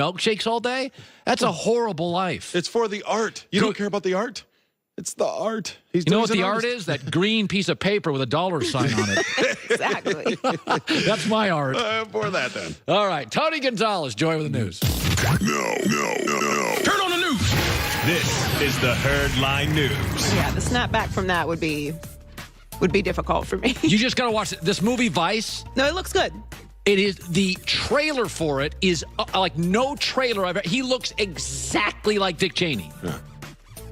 milkshakes all day? That's a horrible life. It's for the art. You don't care about the art? It's the art. You know what the art is? That green piece of paper with a dollar sign on it. Exactly. That's my art. For that, then. All right. Tony Gonzalez, Joy with the news. No. Turn on the news. This is the Herd Line News. Yeah, the snapback from that would be difficult for me. You just got to watch this movie, Vice. No, it looks good. It is, the trailer for it is like no trailer I've ever. He looks exactly like Dick Cheney. Yeah.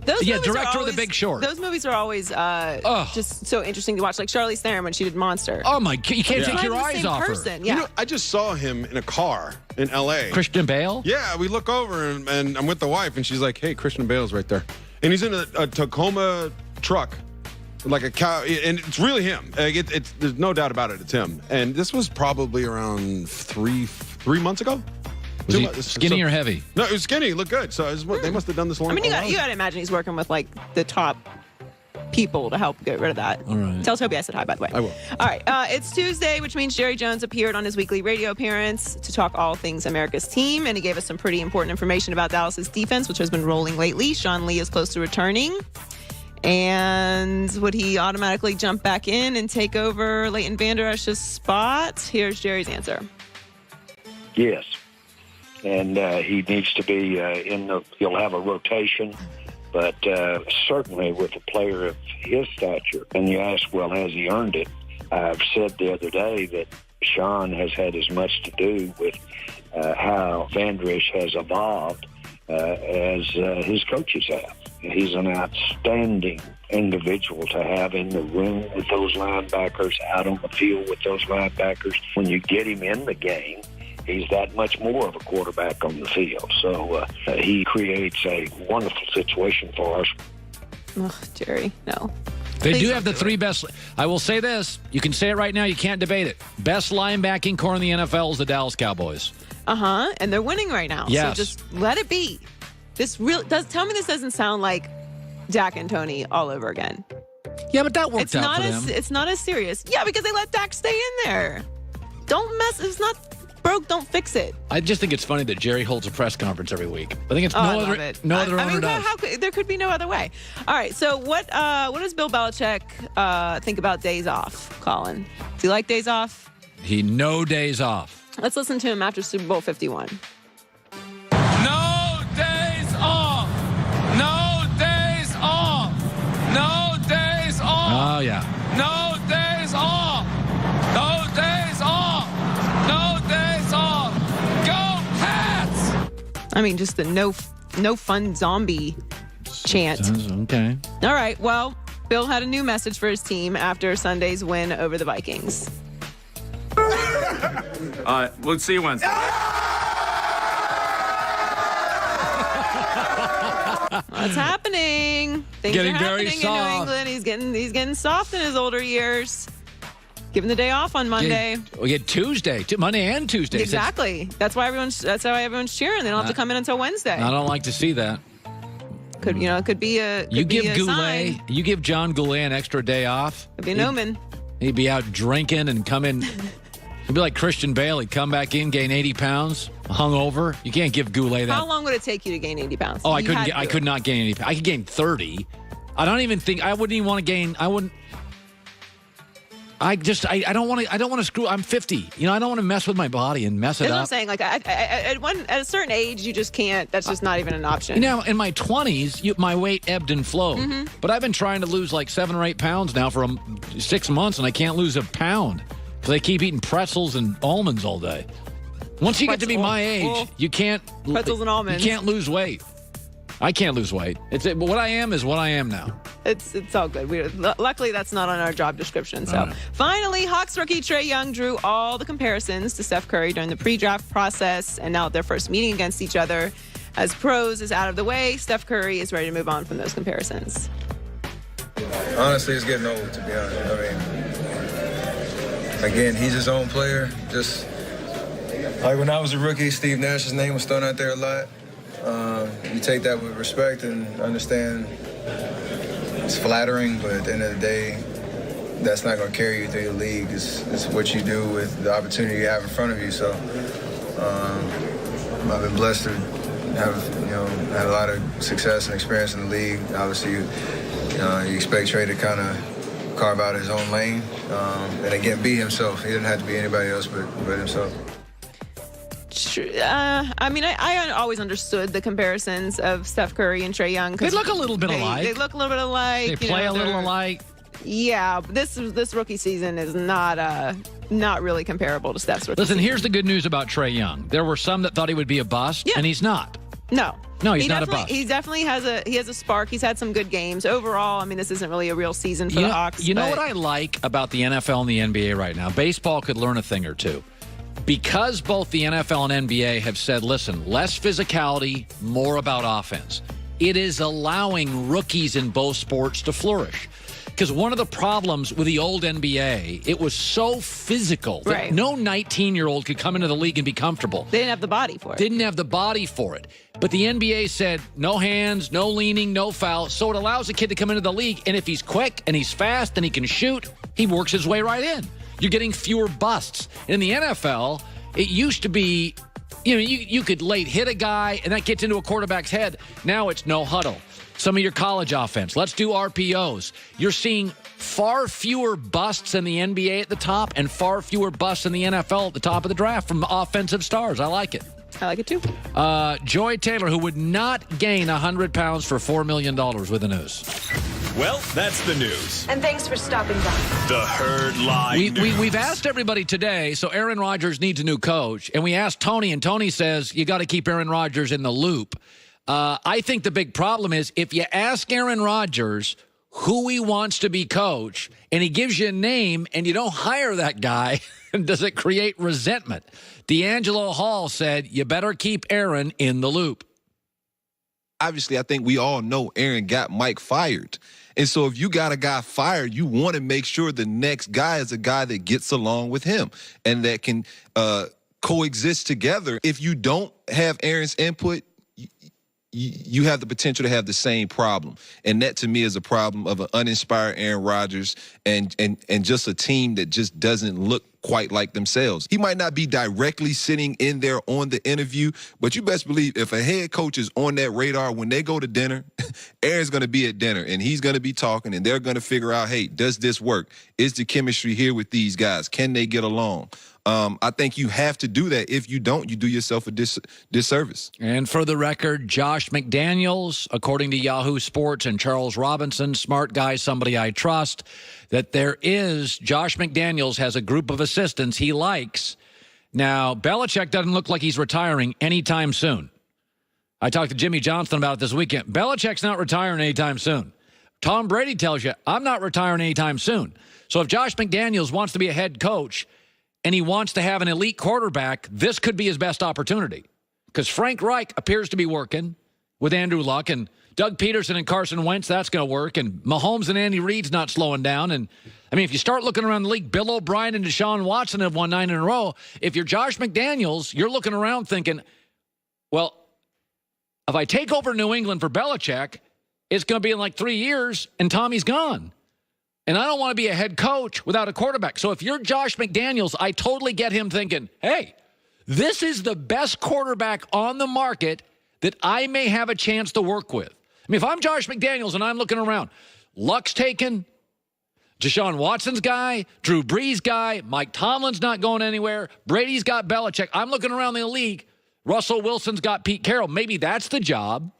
Those movies are director of always, The Big Short. Those movies are always just so interesting to watch. Like Charlize Theron when she did Monster. Oh my! You can't take your eyes off her. Yeah. You know, I just saw him in a car in L.A. Christian Bale? Yeah, we look over and I'm with the wife and she's like, "Hey, Christian Bale's right there," and he's in a Tacoma truck, like a cow, and it's really him. Like there's no doubt about it. It's him. And this was probably around three months ago. Was he skinny or heavy? No, it was skinny. He looked good. So they must have done this long. I mean, you got to imagine he's working with like the top people to help get rid of that. All right. Tell Toby I said hi, by the way. I will. All right. It's Tuesday, which means Jerry Jones appeared on his weekly radio appearance to talk all things America's team, and he gave us some pretty important information about Dallas's defense, which has been rolling lately. Sean Lee is close to returning. And would he automatically jump back in and take over Leighton Vander Esch's spot? Here's Jerry's answer. Yes. And he needs to be he'll have a rotation, but certainly with a player of his stature. And you ask, well, has he earned it? I've said the other day that Sean has had as much to do with how Vander Esch has evolved as his coaches have. He's an outstanding individual to have in the room with those linebackers, out on the field with those linebackers. When you get him in the game, he's that much more of a quarterback on the field. So he creates a wonderful situation for us. Ugh, Jerry, no. They do have the three best. I will say this. You can say it right now. You can't debate it. Best linebacking core in the NFL is the Dallas Cowboys. And they're winning right now. Yes. So just let it be. Tell me this doesn't sound like Dak and Tony all over again. Yeah, but that worked out for them. It's not as serious. Yeah, because they let Dak stay in there. Don't mess. It's not broke. Don't fix it. I just think it's funny that Jerry holds a press conference every week. I think it's I love it. no other owner does. There could be no other way. All right. So what does Bill Belichick think about days off, Colin? Does he like days off? No days off. Let's listen to him after Super Bowl 51. No days off. No days off. No days off. Oh, yeah. No days off. No days off. No days off. Go Pats! I mean, just the no fun zombie chant. Okay. All right. Well, Bill had a new message for his team after Sunday's win over the Vikings. We'll see you Wednesday. What's happening? Things Getting are very happening soft. in New England. He's getting soft in his older years. Give him the day off on Monday. We get Tuesday, Monday and Tuesday. Exactly. That's why everyone's cheering. They don't have to come in until Wednesday. I don't like to see that. It could be a. You give a Goulet, sign. you give John Goulet an extra day off. Could be an omen. He'd be out drinking and come in. He'd be like Christian Bale. He'd come back in, gain 80 pounds, hungover. You can't give Goulet that. How long would it take you to gain 80 pounds? Oh, I could not gain 80 pounds. I could gain 30. I don't even think I wouldn't even want to gain. I wouldn't. I don't want to screw. I'm 50. I don't want to mess with my body and mess it That's up. what I'm saying. Like at a certain age, you just can't. That's just not even an option. Now, in my 20s, my weight ebbed and flowed. Mm-hmm. But I've been trying to lose like 7 or 8 pounds now for 6 months, and I can't lose a pound because I keep eating pretzels and almonds all day. Once you get to be my age, you can't. Pretzels and almonds. You can't lose weight. I can't lose weight. What I am is what I am now. It's all good. Luckily, that's not on our job description. So right. Finally, Hawks rookie Trae Young drew all the comparisons to Steph Curry during the pre-draft process, and now their first meeting against each other as pros is out of the way. Steph Curry is ready to move on from those comparisons. Honestly, it's getting old, to be honest. I mean, again, he's his own player. Just like when I was a rookie, Steve Nash's name was thrown out there a lot. You take that with respect and understand it's flattering, but at the end of the day, that's not going to carry you through the league. It's what you do with the opportunity you have in front of you. So I've been blessed to have had a lot of success and experience in the league. Obviously, you expect Trey to kind of carve out his own lane and again be himself. He didn't have to be anybody else but himself. I always understood the comparisons of Steph Curry and Trae Young. They look a little bit alike. They look a little bit alike. They play a little alike. Yeah, this rookie season is not really comparable to Steph's rookie Listen, season. here's the good news about Trae Young. There were some that thought he would be a bust, and he's not. No, he's not a bust. He definitely has a spark. He's had some good games. Overall, I mean, this isn't really a real season for the Hawks. You know what I like about the NFL and the NBA right now? Baseball could learn a thing or two. Because both the NFL and NBA have said, listen, less physicality, more about offense. It is allowing rookies in both sports to flourish. Because one of the problems with the old NBA, it was so physical that no 19-year-old could come into the league and be comfortable. They didn't have the body for it. Didn't have the body for it. But the NBA said, no hands, no leaning, no foul. So it allows a kid to come into the league, and if he's quick and he's fast and he can shoot, he works his way right in. You're getting fewer busts. In the NFL, it used to be, you could late hit a guy, and that gets into a quarterback's head. Now it's no huddle. Some of your college offense. Let's do RPOs. You're seeing far fewer busts in the NBA at the top and far fewer busts in the NFL at the top of the draft from offensive stars. I like it. I like it too. Joy Taylor, who would not gain 100 pounds for $4 million with the news. Well, that's the news. And thanks for stopping by. The Herd Line News. We've asked everybody today, so Aaron Rodgers needs a new coach. And we asked Tony, and Tony says you got to keep Aaron Rodgers in the loop. I think the big problem is if you ask Aaron Rodgers who he wants to be coach, and he gives you a name, and you don't hire that guy, does it create resentment? D'Angelo Hall said, you better keep Aaron in the loop. Obviously, I think we all know Aaron got Mike fired. And so if you got a guy fired, you want to make sure the next guy is a guy that gets along with him and that can coexist together. If you don't have Aaron's input, you have the potential to have the same problem. And that, to me, is a problem of an uninspired Aaron Rodgers and just a team that just doesn't look quite like themselves. He might not be directly sitting in there on the interview, but you best believe if a head coach is on that radar, when they go to dinner, Aaron's going to be at dinner, and he's going to be talking, and they're going to figure out, hey, does this work? Is the chemistry here with these guys? Can they get along? I think you have to do that. If you don't, you do yourself a disservice. And for the record, Josh McDaniels, according to Yahoo Sports and Charles Robinson, smart guy, somebody I trust, that Josh McDaniels has a group of assistants he likes. Now, Belichick doesn't look like he's retiring anytime soon. I talked to Jimmy Johnson about it this weekend. Belichick's not retiring anytime soon. Tom Brady tells you, I'm not retiring anytime soon. So if Josh McDaniels wants to be a head coach, and he wants to have an elite quarterback, this could be his best opportunity. Because Frank Reich appears to be working with Andrew Luck, and Doug Peterson and Carson Wentz, that's going to work, and Mahomes and Andy Reid's not slowing down. And, I mean, if you start looking around the league, Bill O'Brien and Deshaun Watson have won 9 in a row. If you're Josh McDaniels, you're looking around thinking, well, if I take over New England for Belichick, it's going to be in like 3 years, and Tommy's gone. And I don't want to be a head coach without a quarterback. So if you're Josh McDaniels, I totally get him thinking, hey, this is the best quarterback on the market that I may have a chance to work with. I mean, if I'm Josh McDaniels and I'm looking around, Luck's taken, Deshaun Watson's guy, Drew Brees' guy, Mike Tomlin's not going anywhere, Brady's got Belichick. I'm looking around the league. Russell Wilson's got Pete Carroll. Maybe that's the job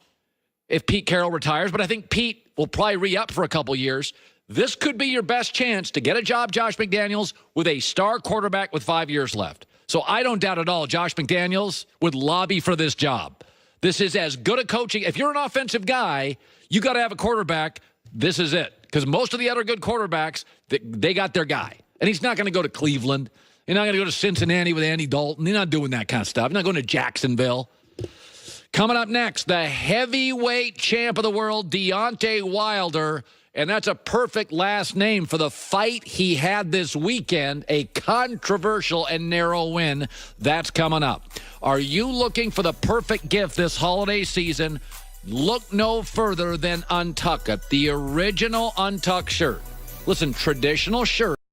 if Pete Carroll retires, but I think Pete will probably re-up for a couple years. This could be your best chance to get a job, Josh McDaniels, with a star quarterback with 5 years left. So I don't doubt at all Josh McDaniels would lobby for this job. This is as good a coaching. If you're an offensive guy, you got to have a quarterback. This is it. Because most of the other good quarterbacks, they got their guy. And he's not going to go to Cleveland. He's not going to go to Cincinnati with Andy Dalton. He's not doing that kind of stuff. He's not going to Jacksonville. Coming up next, the heavyweight champ of the world, Deontay Wilder. And that's a perfect last name for the fight he had this weekend, a controversial and narrow win. That's coming up. Are you looking for the perfect gift this holiday season? Look no further than Untuck It, the original Untuck shirt. Listen, traditional shirt.